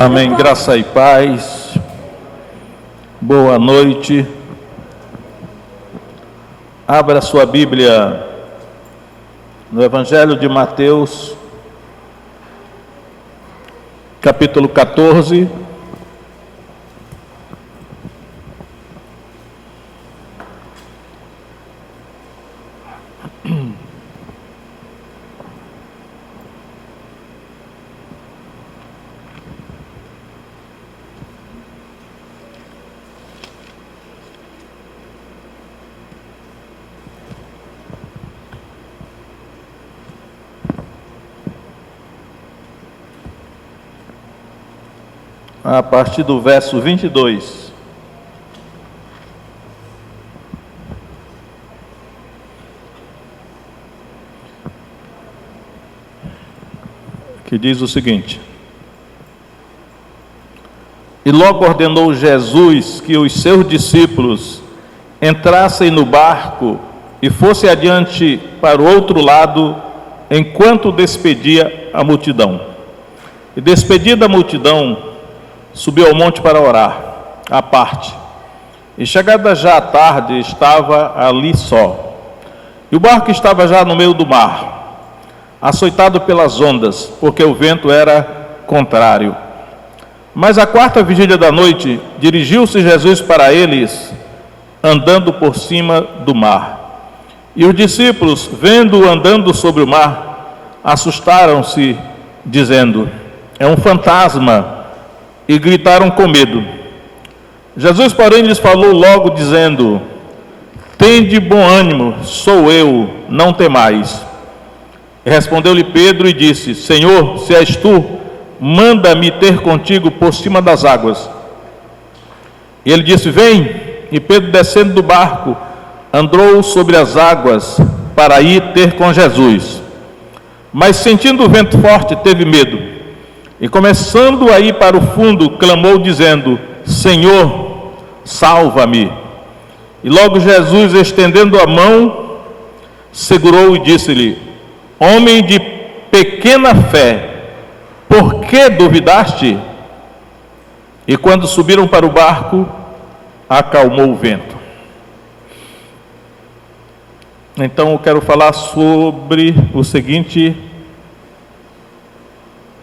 Amém, graça e paz, boa noite. Abra sua Bíblia no Evangelho de Mateus, capítulo 14. A partir do verso 22. Que diz o seguinte: E logo ordenou Jesus que os seus discípulos entrassem no barco e fossem adiante para o outro lado, enquanto despedia a multidão. E despedida a multidão, subiu ao monte para orar, à parte. E chegada já a tarde, estava ali só. E o barco estava já no meio do mar, açoitado pelas ondas, porque o vento era contrário. Mas à quarta vigília da noite, dirigiu-se Jesus para eles, andando por cima do mar. E os discípulos, vendo-o andando sobre o mar, assustaram-se, dizendo: É um fantasma, e gritaram com medo. Jesus, porém, lhes falou logo, dizendo: Tende bom ânimo, sou eu, não temais. Respondeu-lhe Pedro e disse: Senhor, se és tu, manda-me ter contigo por cima das águas. E ele disse: Vem. E Pedro, descendo do barco, andou sobre as águas para ir ter com Jesus. Mas sentindo o vento forte, teve medo. E começando a ir para o fundo, clamou dizendo: Senhor, salva-me. E logo Jesus, estendendo a mão, segurou e disse-lhe: Homem de pequena fé, por que duvidaste? E quando subiram para o barco, acalmou o vento. Então eu quero falar sobre o seguinte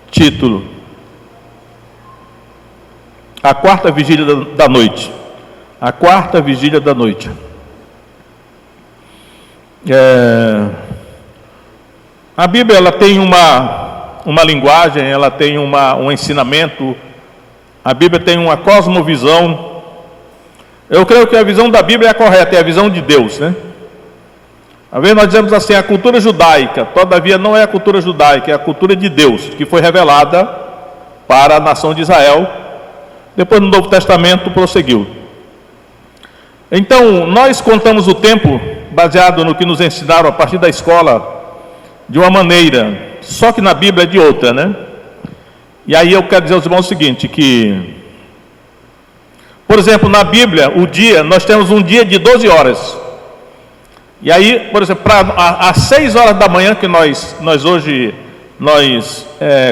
título: a quarta vigília da noite. A quarta vigília da noite. A Bíblia, ela tem uma linguagem, ela tem um ensinamento. A Bíblia tem uma cosmovisão. Eu creio que a visão da Bíblia é a correta, é a visão de Deus, né? Às vezes nós dizemos assim, a cultura judaica, todavia não é a cultura judaica, é a cultura de Deus, que foi revelada para a nação de Israel. Depois no Novo Testamento prosseguiu. Então, nós contamos o tempo, baseado no que nos ensinaram a partir da escola, de uma maneira, só que na Bíblia é de outra, né? E aí eu quero dizer aos irmãos o seguinte, que, por exemplo, na Bíblia, o dia, nós temos um dia de 12 horas. E aí, por exemplo, às 6 horas da manhã, que nós hoje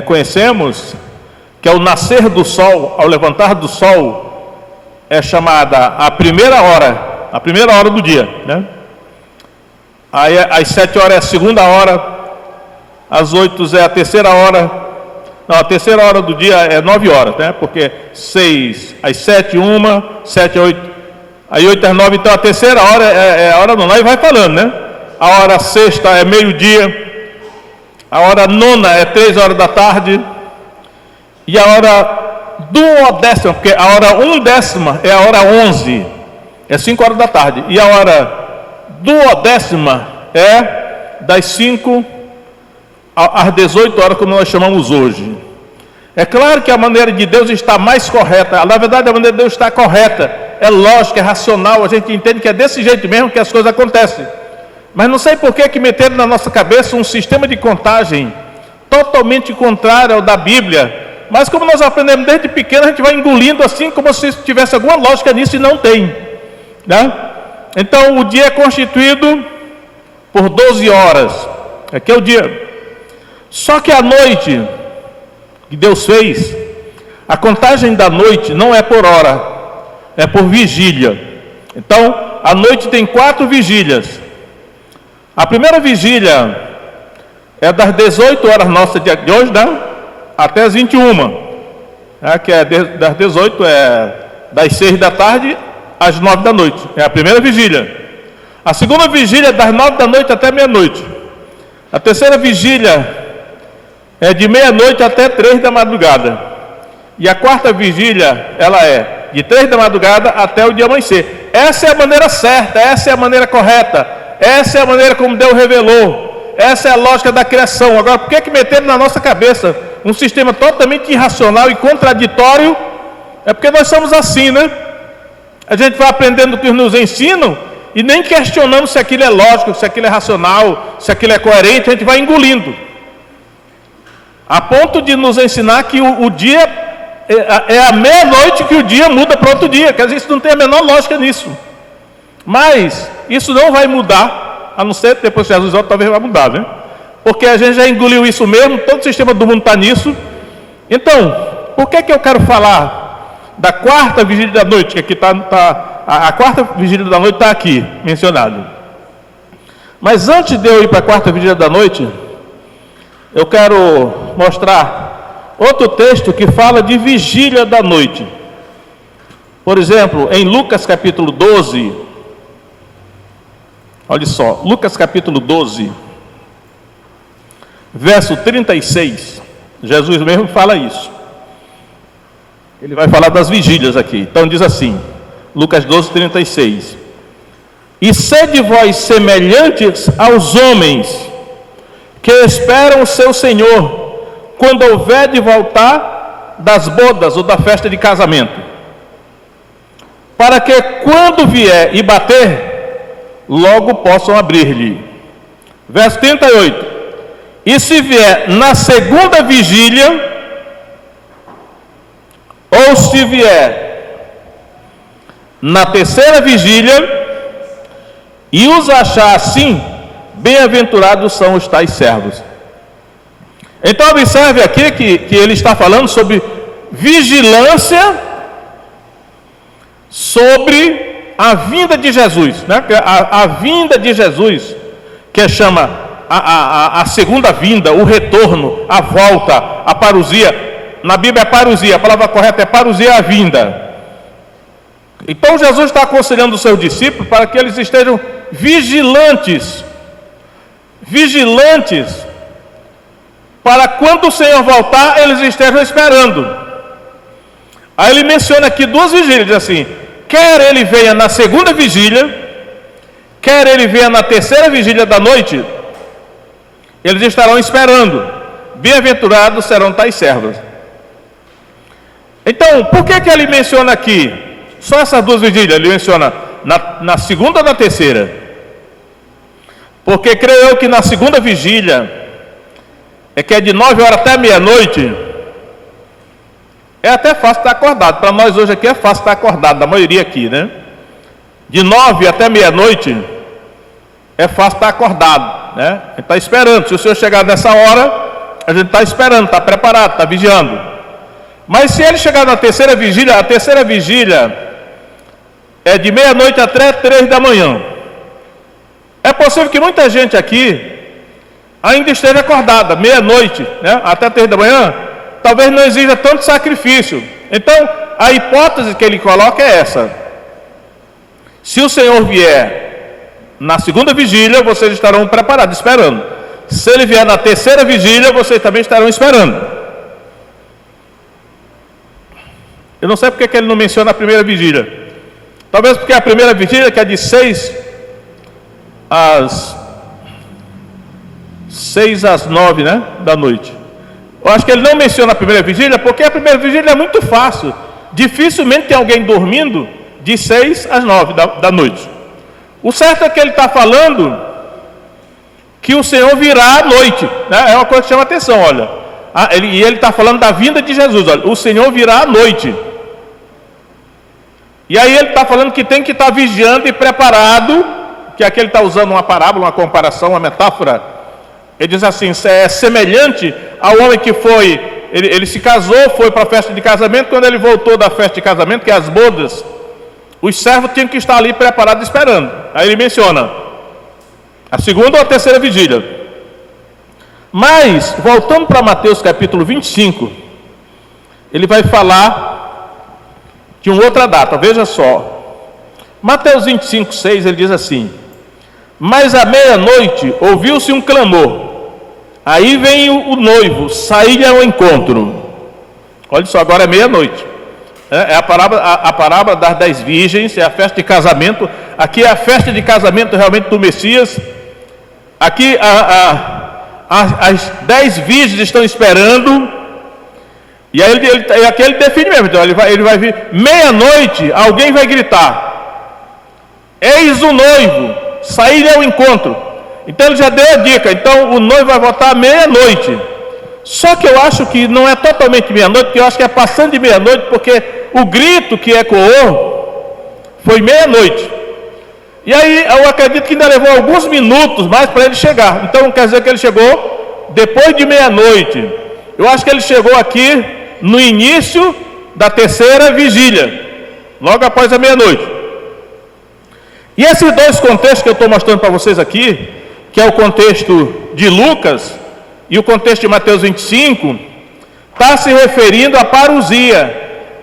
conhecemos, que é o nascer do sol, ao levantar do sol, é chamada a primeira hora do dia, né? Aí às 7 horas é a segunda hora, às 8 é a terceira hora, não, a terceira hora do dia é 9 horas, né? Porque 6, às 7, 1, 7, 8, aí 8 às 9, então a terceira hora é a hora nona, aí vai falando, né? A hora sexta é meio-dia, a hora nona é 3 horas da tarde, e a hora duodécima, porque a hora 1/10 é a hora 11, é 5 horas da tarde, e a hora duodécima é das 5 às 18 horas, como nós chamamos hoje. É claro que a maneira de Deus está mais correta, na verdade a maneira de Deus está correta, é lógica, é racional, a gente entende que é desse jeito mesmo que as coisas acontecem. Mas não sei por que meteram na nossa cabeça um sistema de contagem totalmente contrário ao da Bíblia. Mas como nós aprendemos desde pequeno, a gente vai engolindo assim, como se tivesse alguma lógica nisso, e não tem, né? Então o dia é constituído por 12 horas, aqui é o dia. Só que a noite que Deus fez, A contagem da noite não é por hora, é por vigília. Então, a noite tem 4 vigílias. A primeira vigília é das 18 horas nossa de hoje, né? Até as 21. Que é das 18, das 6 da tarde às 9 da noite. É a primeira vigília. A segunda vigília é das 9 da noite até meia-noite. A terceira vigília é de meia-noite até 3 da madrugada. E a quarta vigília, ela é de 3 da madrugada até o dia amanhecer. Essa é a maneira certa, essa é a maneira correta, essa é a maneira como Deus revelou, essa é a lógica da criação. Agora, por que meteram na nossa cabeça um sistema totalmente irracional e contraditório? É porque nós somos assim, né? A gente vai aprendendo o que nos ensinam e nem questionamos se aquilo é lógico, se aquilo é racional, se aquilo é coerente, a gente vai engolindo. A ponto de nos ensinar que o dia é a meia-noite que o dia muda para outro dia. Quer dizer, isso não tem a menor lógica nisso. Mas isso não vai mudar, a não ser depois que Jesus volta, talvez vai mudar, né? Porque a gente já engoliu isso mesmo, todo o sistema do mundo está nisso. Então, por que eu quero falar da quarta vigília da noite, que aqui a quarta vigília da noite está aqui, mencionado. Mas antes de eu ir para a quarta vigília da noite, eu quero mostrar outro texto que fala de vigília da noite. Por exemplo, em Lucas capítulo 12, olha só, Lucas capítulo 12, verso 36, Jesus mesmo fala isso. Ele vai falar das vigílias aqui. Então diz assim, Lucas 12, 36. E sede vós semelhantes aos homens que esperam o seu Senhor, quando houver de voltar das bodas ou da festa de casamento, para que quando vier e bater, logo possam abrir-lhe. Verso 38. E se vier na segunda vigília, ou se vier na terceira vigília, e os achar assim, bem-aventurados são os tais servos. Então observe aqui que ele está falando sobre vigilância sobre a vinda de Jesus, né? A vinda de Jesus, que chama a segunda vinda, o retorno, a volta, a parousia. Na Bíblia é parousia, a palavra correta é parousia, a vinda. Então Jesus está aconselhando os seus discípulos para que eles estejam vigilantes, para quando o Senhor voltar, eles estejam esperando. Aí ele menciona aqui 2 vigílias, diz assim, quer ele venha na segunda vigília, quer ele venha na terceira vigília da noite, eles estarão esperando. Bem-aventurados serão tais servos. Então, por que ele menciona aqui só essas 2 vigílias? Ele menciona na segunda ou na terceira? Porque creio eu que na segunda vigília, que é de 9 horas até meia-noite, é até fácil estar acordado. Para nós hoje aqui é fácil estar acordado, da maioria aqui, né? De 9 até meia-noite, é fácil estar acordado, né? A gente está esperando. Se o senhor chegar nessa hora, a gente está esperando, está preparado, está vigiando. Mas se ele chegar na terceira vigília, a terceira vigília é de meia-noite até 3 da manhã. É possível que muita gente aqui ainda esteja acordada, meia-noite, né, até 3 da manhã, talvez não exija tanto sacrifício. Então, a hipótese que ele coloca é essa. Se o Senhor vier na segunda vigília, vocês estarão preparados, esperando. Se ele vier na terceira vigília, vocês também estarão esperando. Eu não sei porque que ele não menciona a primeira vigília. Talvez porque a primeira vigília, que é de 6 às 9, né, da noite. Eu acho que ele não menciona a primeira vigília, porque a primeira vigília é muito fácil. Dificilmente tem alguém dormindo de 6 às 9 da noite. O certo é que ele está falando que o Senhor virá à noite, né? É uma coisa que chama atenção, olha. Ele está falando da vinda de Jesus, olha. O Senhor virá à noite. E aí ele está falando que tem que estar vigiando e preparado, que aqui ele está usando uma parábola, uma comparação, uma metáfora. Ele diz assim, é semelhante ao homem que foi ele se casou, foi para a festa de casamento. Quando ele voltou da festa de casamento, que é as bodas, os servos tinham que estar ali preparados esperando. Aí ele menciona a segunda ou a terceira vigília. Mas, voltando para Mateus capítulo 25, ele vai falar de uma outra data. Veja só, Mateus 25, 6, ele diz assim: mas à meia-noite ouviu-se um clamor. Aí vem o noivo, sair ao encontro. Olha só, agora é meia-noite. É a parábola das 10 virgens, é a festa de casamento. Aqui é a festa de casamento realmente do Messias. Aqui as 10 virgens estão esperando. E aí aqui ele define mesmo. Então ele vai vir meia-noite, alguém vai gritar: eis o noivo, sair ao encontro. Então ele já deu a dica. Então o noivo vai voltar à meia-noite. Só que eu acho que não é totalmente meia-noite, porque eu acho que é passando de meia-noite, porque o grito que ecoou foi meia-noite. E aí eu acredito que ainda levou alguns minutos mais para ele chegar. Então quer dizer que ele chegou depois de meia-noite. Eu acho que ele chegou aqui no início da terceira vigília, logo após a meia-noite. E esses dois contextos que eu estou mostrando para vocês aqui, que é o contexto de Lucas e o contexto de Mateus 25, está se referindo à parousia,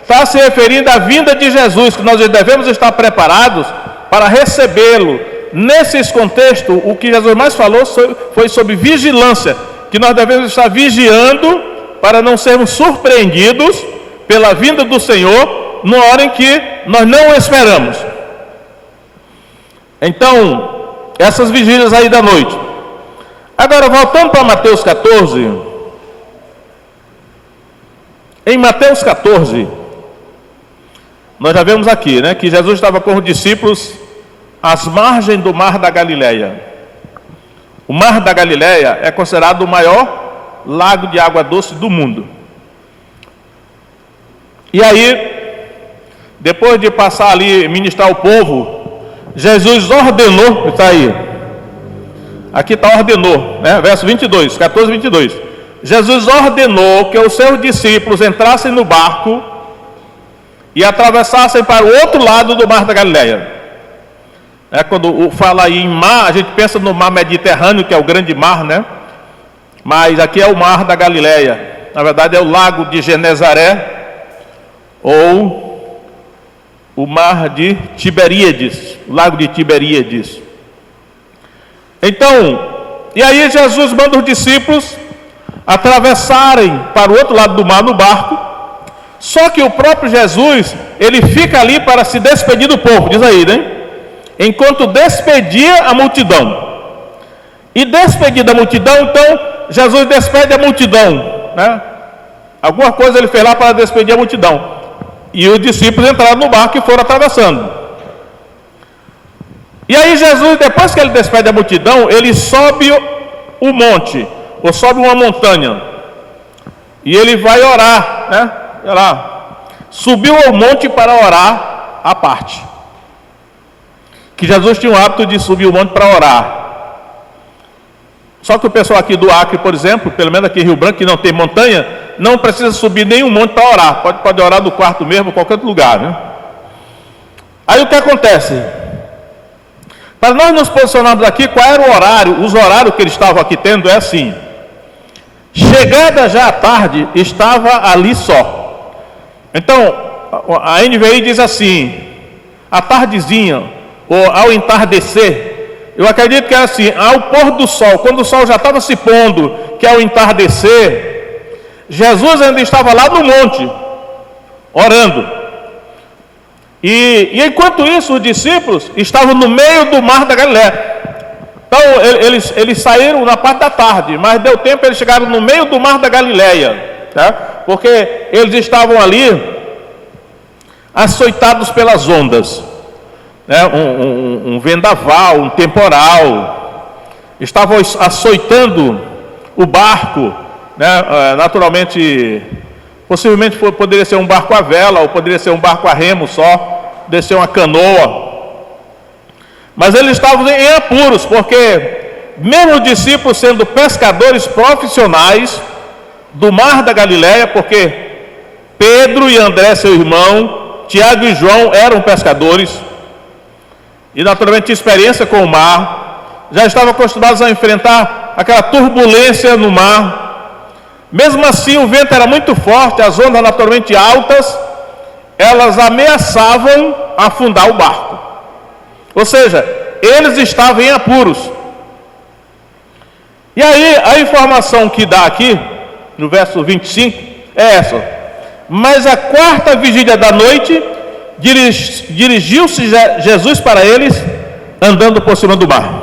está se referindo à vinda de Jesus, que nós devemos estar preparados para recebê-lo. Nesses contextos, o que Jesus mais falou foi sobre vigilância, que nós devemos estar vigiando para não sermos surpreendidos pela vinda do Senhor numa hora em que nós não o esperamos. Então, essas vigílias aí da noite. Agora, voltando para Mateus 14. Em Mateus 14, nós já vemos aqui, né, que Jesus estava com os discípulos às margens do Mar da Galileia. O Mar da Galileia é considerado o maior lago de água doce do mundo. E aí, depois de passar ali, ministrar o povo, Jesus ordenou, está aí, aqui está ordenou, né? Verso 22, 14, 22. Jesus ordenou que os seus discípulos entrassem no barco e atravessassem para o outro lado do Mar da Galileia. Quando fala aí em mar, a gente pensa no mar Mediterrâneo, que é o grande mar, né? Mas aqui é o Mar da Galileia. Na verdade é o lago de Genezaré, ou o Mar de Tiberíades, o lago de Tiberíades. Então, e aí Jesus manda os discípulos atravessarem para o outro lado do mar no barco. Só que o próprio Jesus, ele fica ali para se despedir do povo, diz aí, né? Enquanto despedia a multidão. E despedir da multidão, então, Jesus despede a multidão, né? Alguma coisa ele fez lá para despedir a multidão. E os discípulos entraram no barco e foram atravessando. E aí Jesus, depois que ele despede a multidão, ele sobe o monte, ou sobe uma montanha. E ele vai orar, né? Olha lá. Subiu ao monte para orar à parte. Que Jesus tinha o hábito de subir o monte para orar. Só que o pessoal aqui do Acre, por exemplo, pelo menos aqui em Rio Branco, que não tem montanha, não precisa subir nenhum monte para orar. Pode orar do quarto mesmo, qualquer outro lugar, né? Aí o que acontece? Para nós nos posicionarmos aqui, qual era o horário? Os horários que eles estavam aqui tendo é assim: chegada já à tarde, estava ali só. Então, a NVI diz assim: à tardezinha, ou ao entardecer. Eu acredito que é assim, ao pôr do sol, quando o sol já estava se pondo, que é o entardecer, Jesus ainda estava lá no monte, orando. E enquanto isso, os discípulos estavam no meio do Mar da Galileia. Então, eles saíram na parte da tarde, mas deu tempo, eles chegaram no meio do Mar da Galileia, tá? Porque eles estavam ali, açoitados pelas ondas. Um vendaval, um temporal, estavam açoitando o barco, né? Naturalmente, possivelmente poderia ser um barco à vela, ou poderia ser um barco a remo só, poderia ser uma canoa, mas eles estavam em apuros, porque mesmo os discípulos sendo pescadores profissionais, do mar da Galileia, porque Pedro e André, seu irmão, Tiago e João eram pescadores e naturalmente tinham experiência com o mar, já estavam acostumados a enfrentar aquela turbulência no mar. Mesmo assim, o vento era muito forte, as ondas naturalmente altas, elas ameaçavam afundar o barco. Ou seja, eles estavam em apuros. E aí, a informação que dá aqui, no verso 25, é essa: mas a quarta vigília da noite, dirigiu-se Jesus para eles, andando por cima do mar.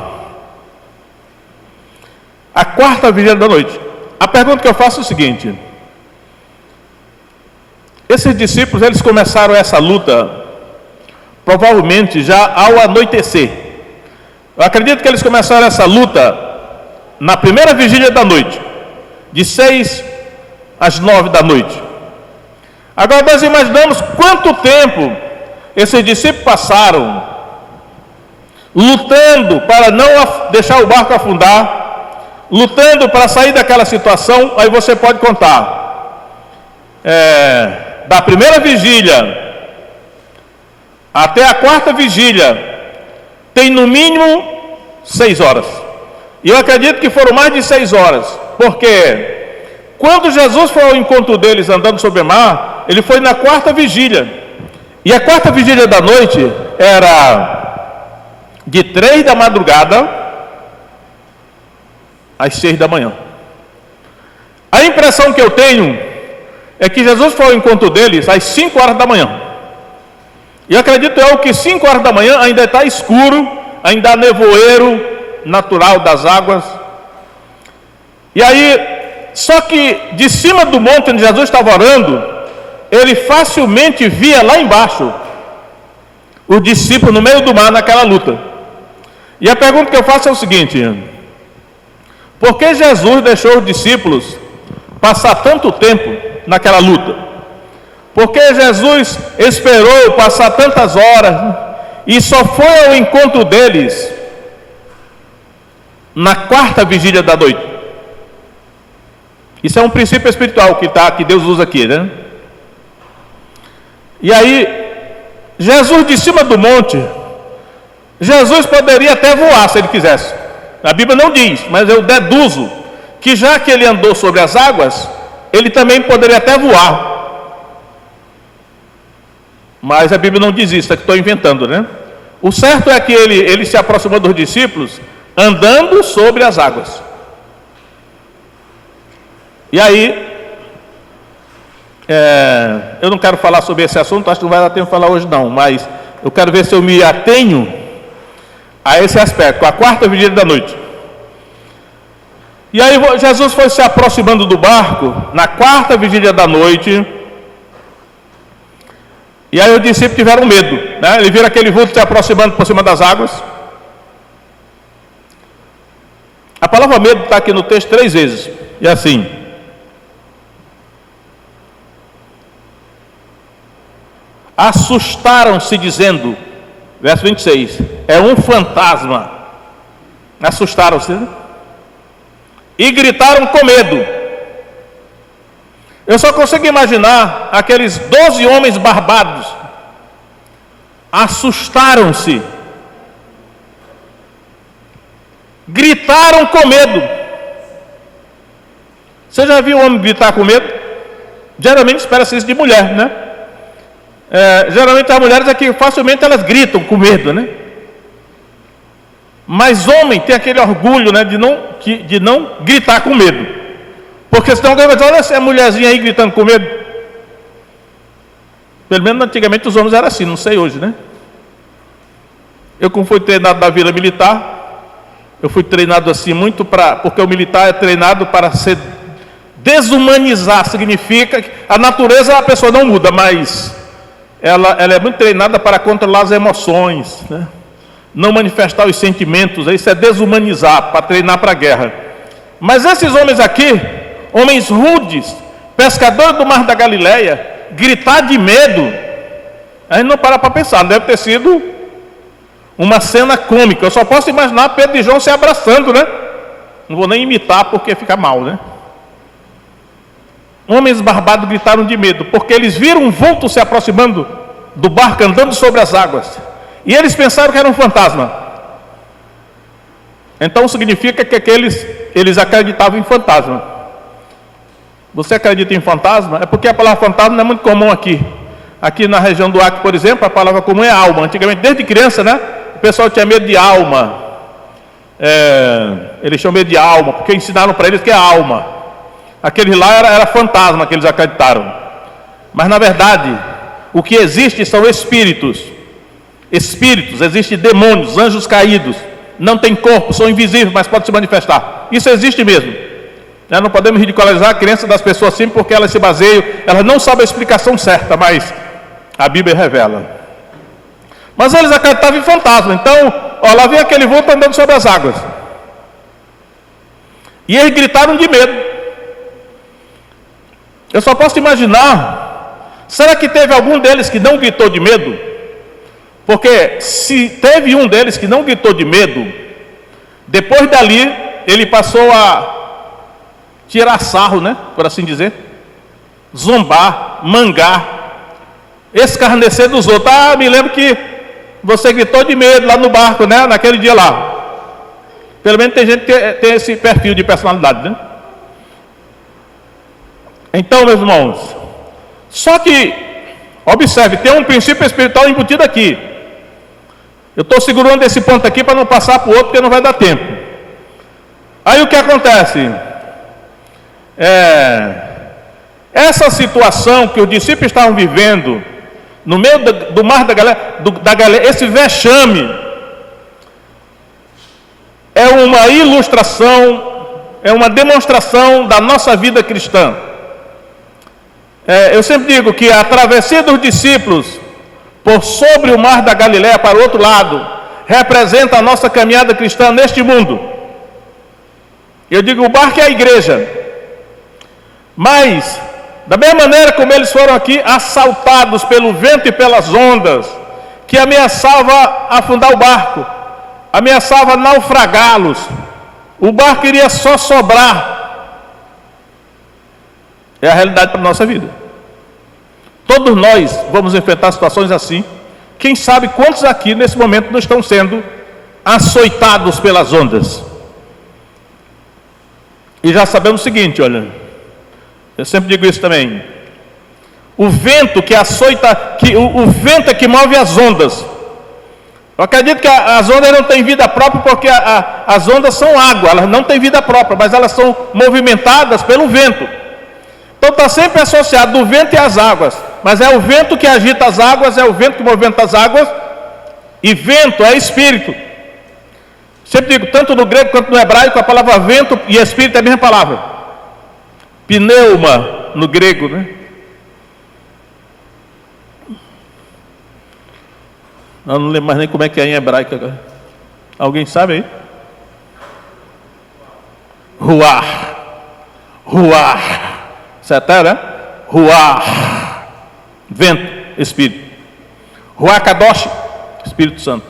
A quarta vigília da noite. A pergunta que eu faço é o seguinte: esses discípulos, eles começaram essa luta provavelmente já ao anoitecer. Eu acredito que eles começaram essa luta na primeira vigília da noite, de 6 às 9 da noite. Agora nós imaginamos quanto tempo esses discípulos passaram lutando para não deixar o barco afundar, lutando para sair daquela situação. Aí você pode contar da primeira vigília até a quarta vigília, tem no mínimo 6 horas. E eu acredito que foram mais de 6 horas, porque quando Jesus foi ao encontro deles andando sobre o mar, ele foi na quarta vigília. E a quarta vigília da noite era de 3 da madrugada às 6 da manhã. A impressão que eu tenho é que Jesus foi ao encontro deles às 5 horas da manhã. E eu acredito que 5 horas da manhã ainda está escuro, ainda há nevoeiro natural das águas. E aí, só que de cima do monte onde Jesus estava orando, ele facilmente via lá embaixo o discípulo no meio do mar naquela luta. E a pergunta que eu faço é o seguinte: por que Jesus deixou os discípulos passar tanto tempo naquela luta? Por que Jesus esperou passar tantas horas e só foi ao encontro deles na quarta vigília da noite? Isso é um princípio espiritual que Deus usa aqui, né? E aí, Jesus de cima do monte, Jesus poderia até voar se ele quisesse. A Bíblia não diz, mas eu deduzo que já que ele andou sobre as águas, ele também poderia até voar. Mas a Bíblia não diz isso, é que estou inventando, né? O certo é que ele se aproximou dos discípulos andando sobre as águas. E aí, eu não quero falar sobre esse assunto, acho que não vai dar tempo de falar hoje não, mas eu quero ver se eu me atenho a esse aspecto, a quarta vigília da noite. E aí Jesus foi se aproximando do barco na quarta vigília da noite. E aí os discípulos tiveram medo, né? Eles viram aquele vulto se aproximando por cima das águas. A palavra medo está aqui no texto 3 vezes. E assim: assustaram-se, dizendo, verso 26, é um fantasma. Assustaram-se, né? E gritaram com medo. Eu só consigo imaginar aqueles 12 homens barbados. Assustaram-se, gritaram com medo. Você já viu um homem gritar com medo? Geralmente espera-se isso de mulher, né? Geralmente as mulheres é que facilmente elas gritam com medo, né? Mas homem tem aquele orgulho, né, de não gritar com medo. Porque senão alguém vai dizer: olha essa mulherzinha aí gritando com medo. Pelo menos antigamente os homens eram assim, não sei hoje, né? Eu, como fui treinado na Vila Militar, eu fui treinado assim muito porque o militar é treinado para desumanizar. Significa que a natureza a pessoa não muda, mas ela é muito treinada para controlar as emoções, né? Não manifestar os sentimentos. Isso é desumanizar, para treinar para a guerra. Mas esses homens aqui, homens rudes, pescadores do mar da Galileia, gritar de medo, a gente não para pensar, deve ter sido uma cena cômica. Eu só posso imaginar Pedro e João se abraçando, né? Não vou nem imitar porque fica mal, né? homens barbados gritaram de medo, porque eles viram um vulto se aproximando do barco, andando sobre as águas, e eles pensaram que era um fantasma. Então significa que eles acreditavam em fantasma. Você acredita em fantasma? É porque a palavra fantasma não é muito comum aqui. Aqui na região do Acre, por exemplo, a palavra comum é alma. Antigamente, desde criança, né, o pessoal tinha medo de alma. Eles tinham medo de alma, porque ensinaram para eles que é alma. Aquele lá era fantasma que eles acreditaram. Mas na verdade, o que existe são espíritos. Espíritos, existem demônios, anjos caídos. Não tem corpo, são invisíveis, mas podem se manifestar. Isso existe mesmo. Não podemos ridicularizar a crença das pessoas assim, porque elas se baseiam, elas não sabem a explicação certa, mas a Bíblia revela. Mas eles acreditavam em fantasma. Então, lá vem aquele vulto andando sobre as águas. E eles gritaram de medo. Eu só posso imaginar, será que teve algum deles que não gritou de medo? Porque se teve um deles que não gritou de medo, depois dali ele passou a tirar sarro, né, por assim dizer, zombar, mangar, escarnecer dos outros. Me lembro que você gritou de medo lá no barco, né, naquele dia lá. Pelo menos tem gente que tem esse perfil de personalidade, né? Então, meus irmãos, só que, observe, tem um princípio espiritual embutido aqui. Eu estou segurando esse ponto aqui para não passar para o outro, porque não vai dar tempo. Aí o que acontece? Essa situação que os discípulos estavam vivendo, no meio do mar da Galileia, esse vexame, é uma ilustração, é uma demonstração da nossa vida cristã. Eu sempre digo que a travessia dos discípulos por sobre o mar da Galileia para o outro lado representa a nossa caminhada cristã neste mundo. Eu digo, o barco é a igreja. Mas, da mesma maneira como eles foram aqui assaltados pelo vento e pelas ondas, que ameaçava afundar o barco, ameaçava naufragá-los, o barco iria só sobrar. É a realidade para a nossa vida. Todos nós vamos enfrentar situações assim. Quem sabe quantos aqui nesse momento não estão sendo açoitados pelas ondas. E já sabemos o seguinte, olha, eu sempre digo isso também, o vento que açoita, o vento é que move as ondas. Eu acredito que as ondas não têm vida própria, porque as ondas são água, elas não têm vida própria, mas elas são movimentadas pelo vento. Então está sempre associado do vento e as águas, mas é o vento que agita as águas, é o vento que movimenta as águas, e vento é espírito. Sempre digo, tanto no grego quanto no hebraico, a palavra vento e espírito é a mesma palavra. Pneuma no grego, né? Eu não lembro mais nem como é que é em hebraico agora. Alguém sabe aí? Ruach. Ruach. Certo, né? Ruach. Vento, espírito. Ruach Kadosh, Espírito Santo.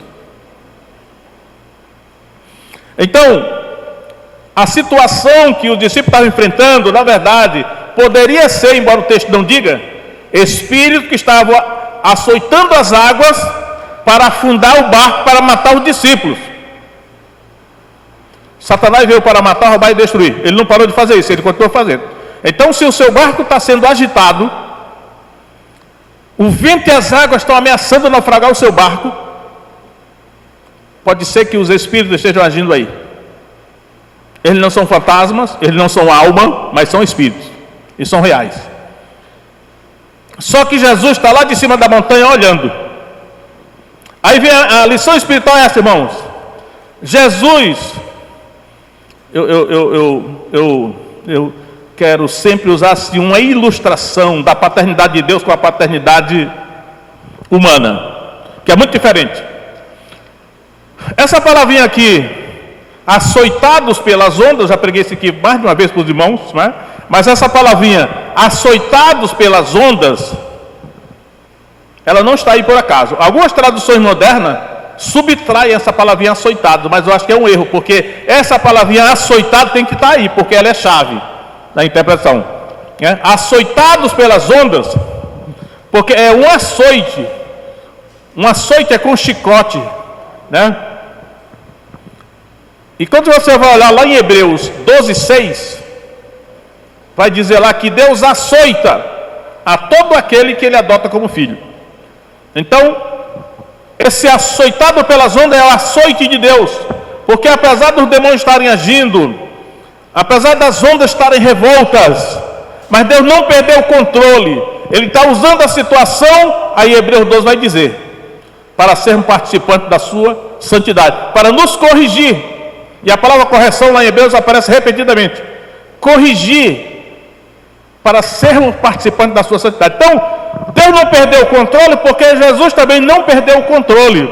Então, a situação que os discípulos estavam enfrentando, na verdade, poderia ser, embora o texto não diga, espírito que estava açoitando as águas para afundar o barco, para matar os discípulos. Satanás veio para matar, roubar e destruir. Ele não parou de fazer isso, ele continuou fazendo. Então, se o seu barco está sendo agitado, o vento e as águas estão ameaçando naufragar o seu barco, pode ser que os espíritos estejam agindo aí. Eles não são fantasmas, eles não são alma, mas são espíritos, e são reais. Só que Jesus está lá de cima da montanha olhando. Aí vem a lição espiritual, é essa, irmãos. Jesus, eu quero sempre usar assim, uma ilustração da paternidade de Deus com a paternidade humana, que é muito diferente. Essa palavrinha aqui, açoitados pelas ondas, já preguei isso aqui mais de uma vez para os irmãos, né? Mas essa palavrinha, açoitados pelas ondas, ela não está aí por acaso. Algumas traduções modernas subtraem essa palavrinha açoitado, mas eu acho que é um erro, porque essa palavrinha açoitado tem que estar aí, porque ela é chave da interpretação. açoitados pelas ondas, porque é um açoite. Um açoite é com chicote, né? E quando você vai olhar lá em Hebreus 12:6, vai dizer lá que Deus açoita a todo aquele que Ele adota como filho. Então, esse açoitado pelas ondas é o açoite de Deus, porque apesar dos demônios estarem agindo, apesar das ondas estarem revoltas, mas Deus não perdeu o controle. Ele está usando a situação, aí Hebreus 12 vai dizer, para sermos participantes da sua santidade, para nos corrigir. E a palavra correção lá em Hebreus aparece repetidamente. Corrigir, para sermos participantes da sua santidade. Então, Deus não perdeu o controle, porque Jesus também não perdeu o controle.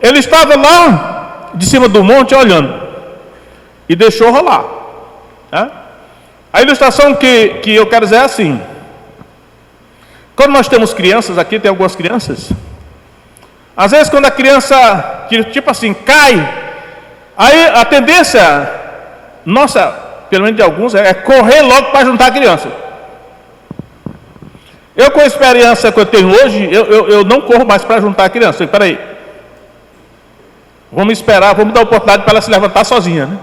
Ele estava lá, de cima do monte, olhando, e deixou rolar. A ilustração que eu quero dizer é assim. Quando nós temos crianças aqui, tem algumas crianças, às vezes quando a criança, tipo assim, cai, aí a tendência nossa, pelo menos de alguns, é correr logo para juntar a criança. Eu, com a experiência que eu tenho hoje, eu não corro mais para juntar a criança. Espera aí, vamos esperar, vamos dar a oportunidade para ela se levantar sozinha, né?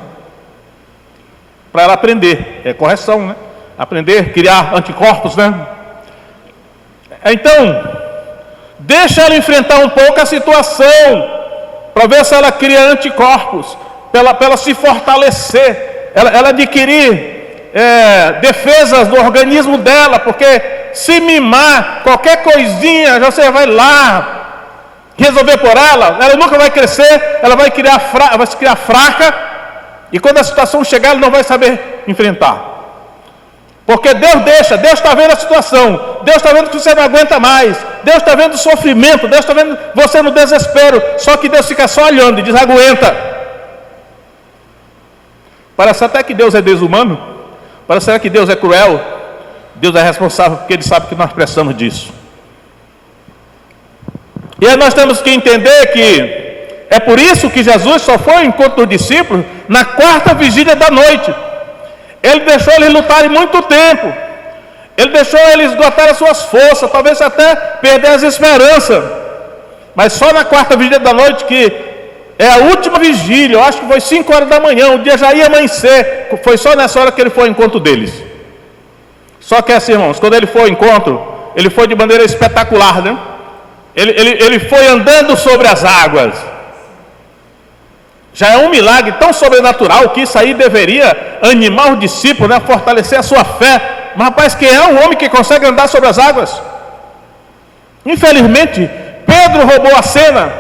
Para ela aprender, é correção, né? Aprender, criar anticorpos, né? Então, deixa ela enfrentar um pouco a situação, para ver se ela cria anticorpos, para ela se fortalecer, ela adquirir defesas do organismo dela, porque se mimar, qualquer coisinha, já você vai lá resolver por ela nunca vai crescer, ela vai se criar fraca, e quando a situação chegar, ela não vai saber enfrentar. Porque Deus está vendo a situação, Deus está vendo que você não aguenta mais, Deus está vendo o sofrimento, Deus está vendo você no desespero, só que Deus fica só olhando e diz, aguenta. Parece até que Deus é desumano, parece até que Deus é cruel. Deus é responsável porque Ele sabe que nós precisamos disso. E aí nós temos que entender que é por isso que Jesus só foi ao encontro dos discípulos na quarta vigília da noite. Ele deixou eles lutarem muito tempo, Ele deixou eles esgotarem as suas forças, talvez até perder as esperanças, mas só na quarta vigília da noite, que é a última vigília, eu acho que foi 5 horas da manhã, o dia já ia amanhecer, foi só nessa hora que Ele foi ao encontro deles. Só que assim, irmãos, quando Ele foi ao encontro, Ele foi de maneira espetacular, né? Ele foi andando sobre as águas. Já é um milagre tão sobrenatural que isso aí deveria animar os discípulos, né? Fortalecer a sua fé. Mas rapaz, quem é um homem que consegue andar sobre as águas? Infelizmente, Pedro roubou a cena.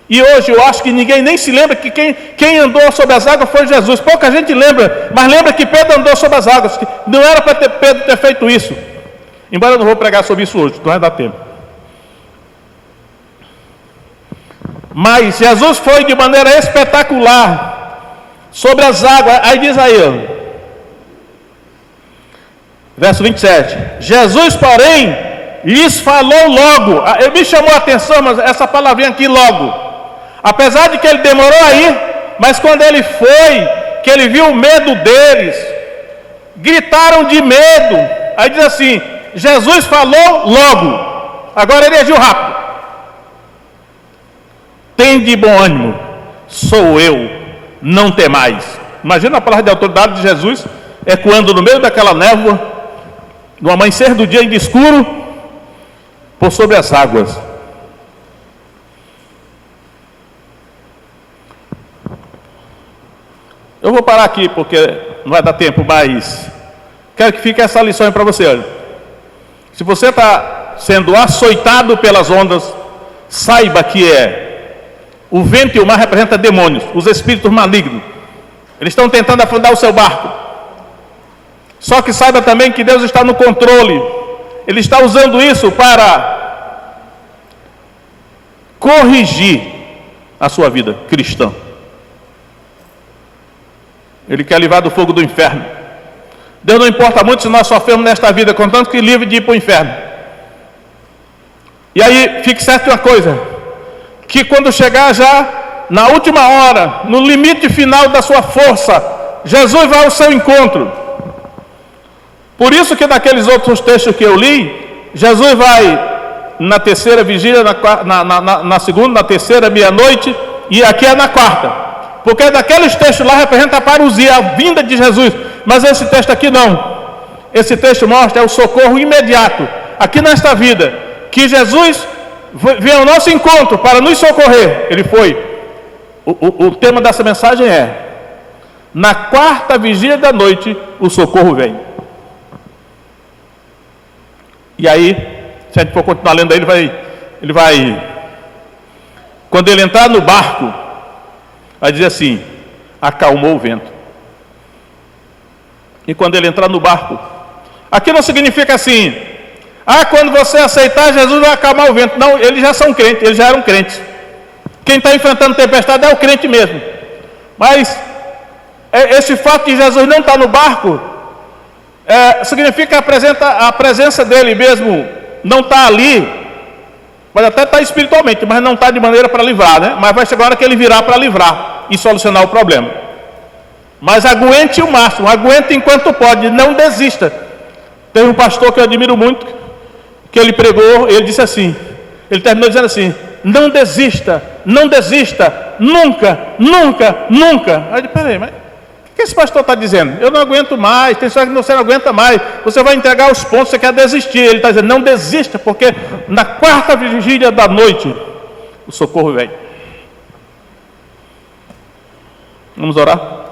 E hoje eu acho que ninguém nem se lembra que quem andou sobre as águas foi Jesus. Pouca gente lembra, mas lembra que Pedro andou sobre as águas. Que não era para Pedro ter feito isso. Embora eu não vou pregar sobre isso hoje, não vai dar tempo. Mas Jesus foi de maneira espetacular sobre as águas. Aí diz aí, verso 27. Jesus, porém, lhes falou logo. Me chamou a atenção, mas essa palavrinha aqui, logo. Apesar de que ele demorou aí, mas quando ele foi, que ele viu o medo deles, gritaram de medo. Aí diz assim, Jesus falou logo. Agora ele agiu rápido. Tende bom ânimo, sou eu, não temais. Imagina a palavra de autoridade de Jesus ecoando no meio daquela névoa, no amanhecer do dia ainda escuro, por sobre as águas. Eu vou parar aqui porque não vai dar tempo, mas quero que fique essa lição aí para você. Olha. Se você está sendo açoitado pelas ondas, saiba que o vento e o mar representam demônios, os espíritos malignos. Eles estão tentando afundar o seu barco. Só que saiba também que Deus está no controle. Ele está usando isso para corrigir a sua vida cristã. Ele quer livrar do fogo do inferno. Deus não importa muito se nós sofremos nesta vida, contanto que livre de ir para o inferno. E aí, fique certo de uma coisa, que quando chegar já na última hora, no limite final da sua força, Jesus vai ao seu encontro. Por isso que naqueles outros textos que eu li, Jesus vai na terceira vigília, na segunda, na terceira, meia-noite, e aqui é na quarta. Porque naqueles textos lá representa a parousia, a vinda de Jesus. Mas esse texto aqui não. Esse texto mostra o socorro imediato, aqui nesta vida, que Jesus vem ao nosso encontro para nos socorrer. Ele foi. O tema dessa mensagem é: na quarta vigília da noite, o socorro vem. E aí, se a gente for continuar lendo, ele vai, quando ele entrar no barco, vai dizer assim: acalmou o vento. E quando ele entrar no barco, aqui não significa assim: quando você aceitar, Jesus vai acalmar o vento. Não, eles já são crentes, eles já eram crentes. Quem está enfrentando tempestade é o crente mesmo. Mas esse fato de Jesus não estar no barco significa a presença dele mesmo não está ali. Pode até estar espiritualmente, mas não está de maneira para livrar, né? Mas vai chegar a hora que ele virá para livrar e solucionar o problema. Mas aguente o máximo, aguente enquanto pode, não desista. Tem um pastor que eu admiro muito, que ele pregou, ele disse assim, ele terminou dizendo assim: não desista, não desista, nunca, nunca, nunca. Aí eu disse: peraí, mas o que esse pastor está dizendo? Eu não aguento mais, tem história que você não aguenta mais, você vai entregar os pontos, você quer desistir. Ele está dizendo: não desista, porque na quarta vigília da noite, o socorro vem. Vamos orar?